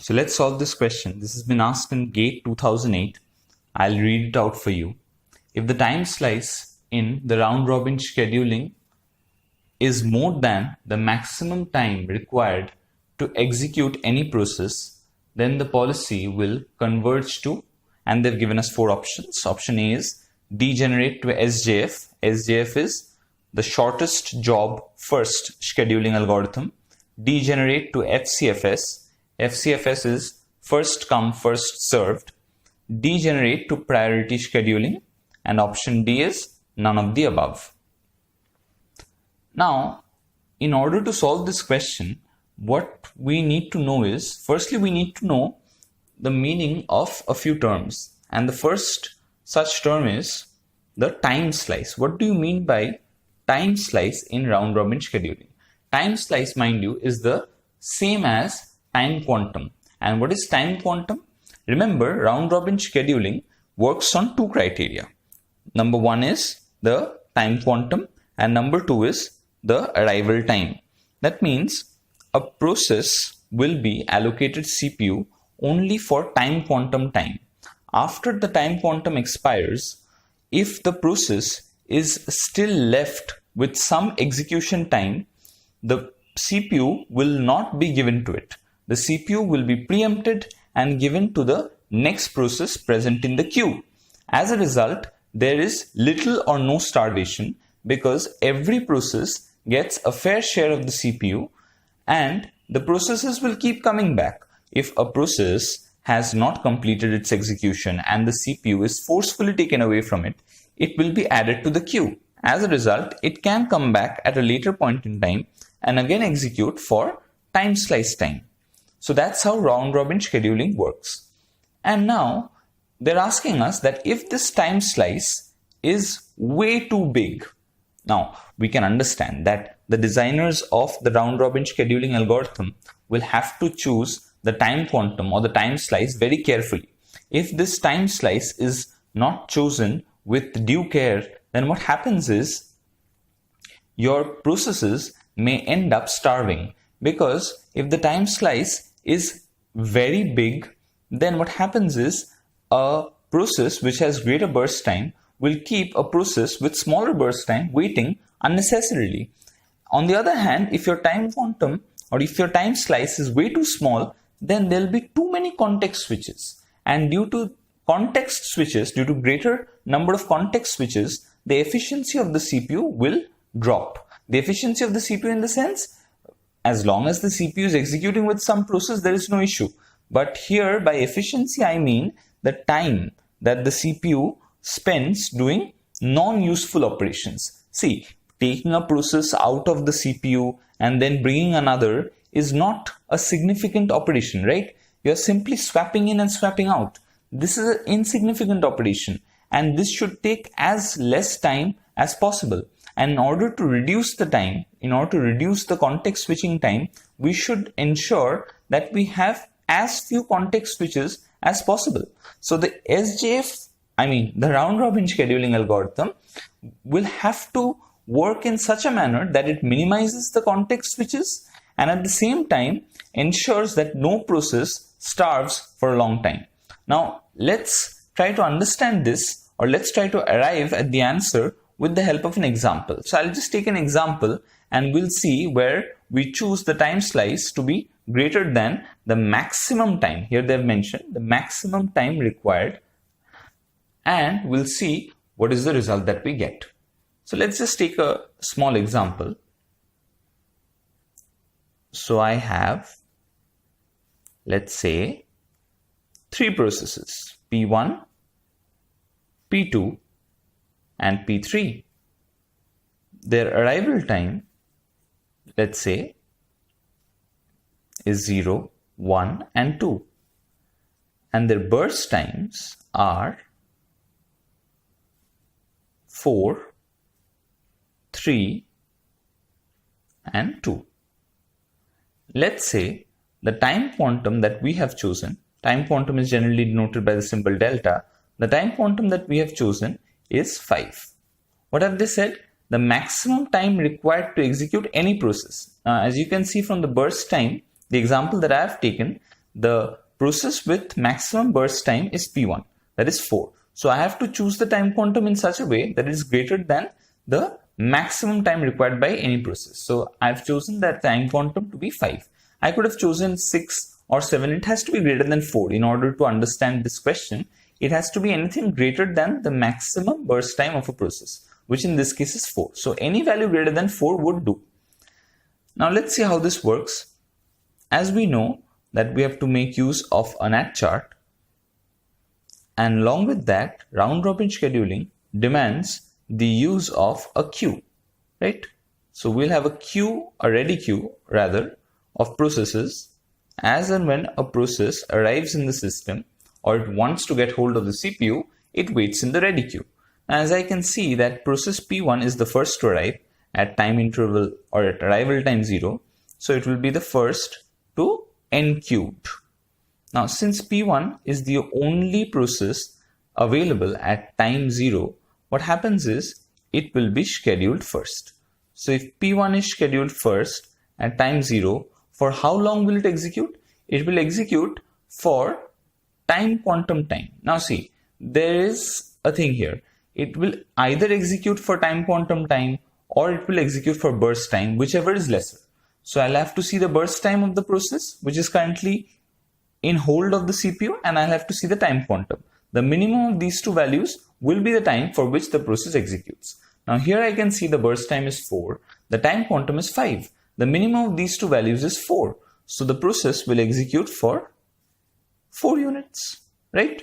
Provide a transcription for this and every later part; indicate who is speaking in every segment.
Speaker 1: So let's solve this question. This has been asked in GATE 2008. I'll read it out for you. If the time slice in the round robin scheduling is more than the maximum time required to execute any process, then the policy will converge to, and they've given us 4 options. Option A is degenerate to SJF. SJF is the shortest job first scheduling algorithm. Degenerate to FCFS. FCFS is first come first served. Degenerate to priority scheduling, and option D is none of the above. Now, in order to solve this question, what we need to know is, firstly, we need to know the meaning of a few terms. And the first such term is the time slice. What do you mean by time slice in round robin scheduling? Time slice, mind you, is the same as time quantum. And what is time quantum? Remember, round robin scheduling works on 2 criteria. Number 1 is the time quantum, and number 2 is the arrival time. That means a process will be allocated CPU only for time quantum time. After the time quantum expires, if the process is still left with some execution time, the CPU will not be given to it. The CPU will be preempted and given to the next process present in the queue. As a result, there is little or no starvation because every process gets a fair share of the CPU and the processes will keep coming back. If a process has not completed its execution and the CPU is forcefully taken away from it, it will be added to the queue. As a result, it can come back at a later point in time and again execute for time slice time. So that's how round robin scheduling works. And now they're asking us that if this time slice is way too big, now we can understand that the designers of the round robin scheduling algorithm will have to choose the time quantum or the time slice very carefully. If this time slice is not chosen with due care, then what happens is your processes may end up starving, because if the time slice is very big, then what happens is a process which has greater burst time will keep a process with smaller burst time waiting unnecessarily. On the other hand, if your time quantum or if your time slice is way too small, then there will be too many context switches. And due to context switches, due to greater number of context switches, the efficiency of the CPU will drop. The efficiency of the CPU in the sense, as long as the CPU is executing with some process, there is no issue. But here by efficiency, I mean the time that the CPU spends doing non-useful operations. See, taking a process out of the CPU and then bringing another is not a significant operation, right? You're simply swapping in and swapping out. This is an insignificant operation, and this should take as less time as possible. And in order to reduce the time, in order to reduce the context switching time, we should ensure that we have as few context switches as possible. So the SJF, the round robin scheduling algorithm will have to work in such a manner that it minimizes the context switches and at the same time ensures that no process starves for a long time. Now, let's try to understand this, or let's try to arrive at the answer with the help of an example. So I'll just take an example and we'll see where we choose the time slice to be greater than the maximum time. Here they've mentioned the maximum time required, and we'll see what is the result that we get. So let's just take a small example. So I have, let's say, 3 processes, P1, P2, and P3. Their arrival time, let's say, is 0, 1, and 2. And their burst times are 4, 3, and 2. Let's say the time quantum that we have chosen, time quantum is generally denoted by the symbol delta, the time quantum that we have chosen is 5. What have they said? The maximum time required to execute any process. As you can see from the burst time, the example that I have taken, the process with maximum burst time is P1, that is 4. So I have to choose the time quantum in such a way that it is greater than the maximum time required by any process. So I've chosen that time quantum to be 5. I could have chosen 6 or 7. It has to be greater than 4 in order to understand this question. It has to be anything greater than the maximum burst time of a process, which in this case is 4. So any value greater than 4 would do. Now let's see how this works. As we know that we have to make use of a NAT chart, and along with that, round robin scheduling demands the use of a queue, right? So we'll have a ready queue rather, of processes. As and when a process arrives in the system or it wants to get hold of the CPU, it waits in the ready queue. As I can see that process P1 is the first to arrive at time interval or at arrival time 0. So it will be the first to end queued. Now, since P1 is the only process available at time 0, what happens is it will be scheduled first. So if P1 is scheduled first at time 0, for how long will it execute? It will execute for time quantum time. Now see, there is a thing here. It will either execute for time quantum time or it will execute for burst time, whichever is lesser. So I'll have to see the burst time of the process, which is currently in hold of the CPU, and I'll have to see the time quantum. The minimum of these two values will be the time for which the process executes. Now here I can see the burst time is 4, the time quantum is 5. The minimum of these two values is 4. So the process will execute for 4 units, right?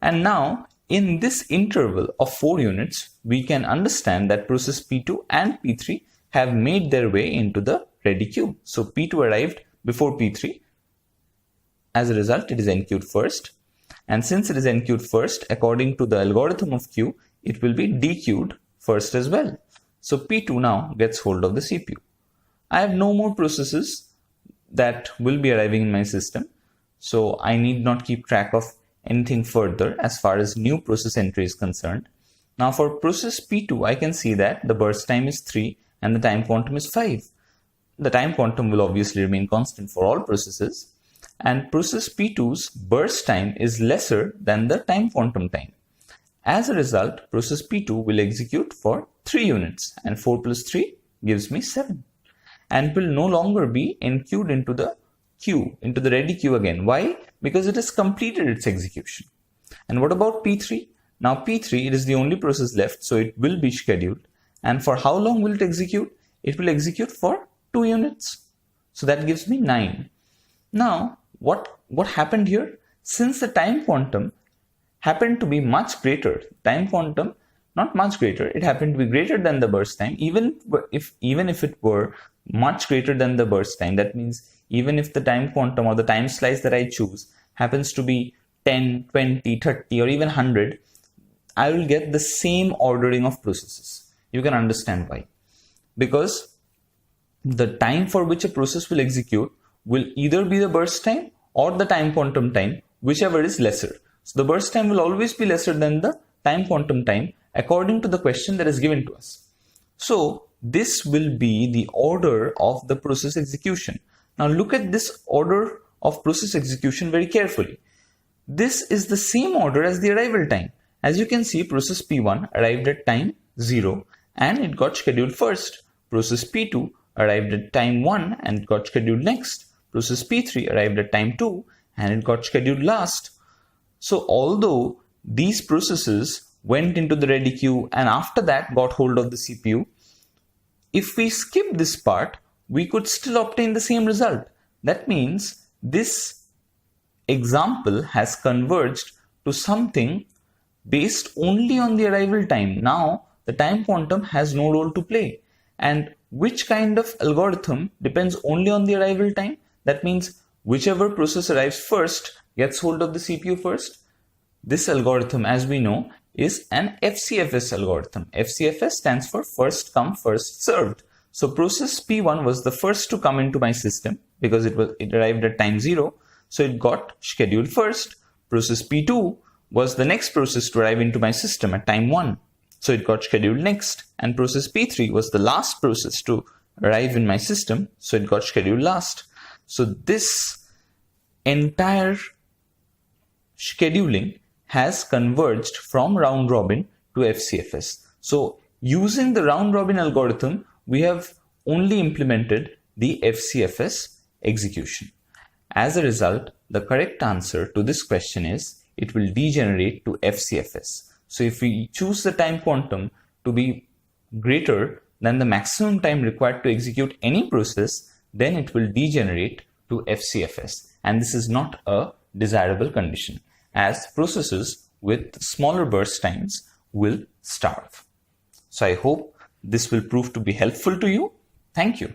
Speaker 1: And now in this interval of 4 units, we can understand that process P2 and P3 have made their way into the ready queue. So P2 arrived before P3. As a result, it is enqueued first. And since it is enqueued first, according to the algorithm of queue, it will be dequeued first as well. So P2 now gets hold of the CPU. I have no more processes that will be arriving in my system. So I need not keep track of anything further as far as new process entry is concerned. Now for process P2, I can see that the burst time is 3 and the time quantum is 5. The time quantum will obviously remain constant for all processes. And process P2's burst time is lesser than the time quantum time. As a result, process P2 will execute for 3 units, and 4 plus 3 gives me 7. And will no longer be enqueued into the queue, into the ready queue again. Why? Because it has completed its execution. And what about P3? Now P3, it is the only process left, so it will be scheduled. And for how long will it execute? It will execute for 2 units. So that gives me 9. Now, what happened here? Since the time quantum happened to be much greater, time quantum, not much greater, it happened to be greater than the burst time, even if it were much greater than the burst time, that means even if the time quantum or the time slice that I choose happens to be 10, 20, 30 or even 100, I will get the same ordering of processes. You can understand why. Because the time for which a process will execute will either be the burst time or the time quantum time, whichever is lesser. So the burst time will always be lesser than the time quantum time according to the question that is given to us. So this will be the order of the process execution. Now look at this order of process execution very carefully. This is the same order as the arrival time. As you can see, process P1 arrived at time 0 and it got scheduled first. Process P2 arrived at time 1 and got scheduled next. Process P3 arrived at time 2 and it got scheduled last. So although these processes went into the ready queue and after that got hold of the CPU, if we skip this part, we could still obtain the same result. That means this example has converged to something based only on the arrival time. Now the time quantum has no role to play. And which kind of algorithm depends only on the arrival time? That means whichever process arrives first gets hold of the CPU first. This algorithm, as we know, is an FCFS algorithm. FCFS stands for first come, first served. So process P1 was the first to come into my system because it arrived at time 0. So it got scheduled first. Process P2 was the next process to arrive into my system at time 1. So it got scheduled next. And process P3 was the last process to arrive in my system. So it got scheduled last. So this entire scheduling has converged from round robin to FCFS. So using the round robin algorithm, we have only implemented the FCFS execution. As a result, the correct answer to this question is it will degenerate to FCFS. So if we choose the time quantum to be greater than the maximum time required to execute any process, then it will degenerate to FCFS. And this is not a desirable condition, as processes with smaller burst times will starve. So I hope this will prove to be helpful to you. Thank you.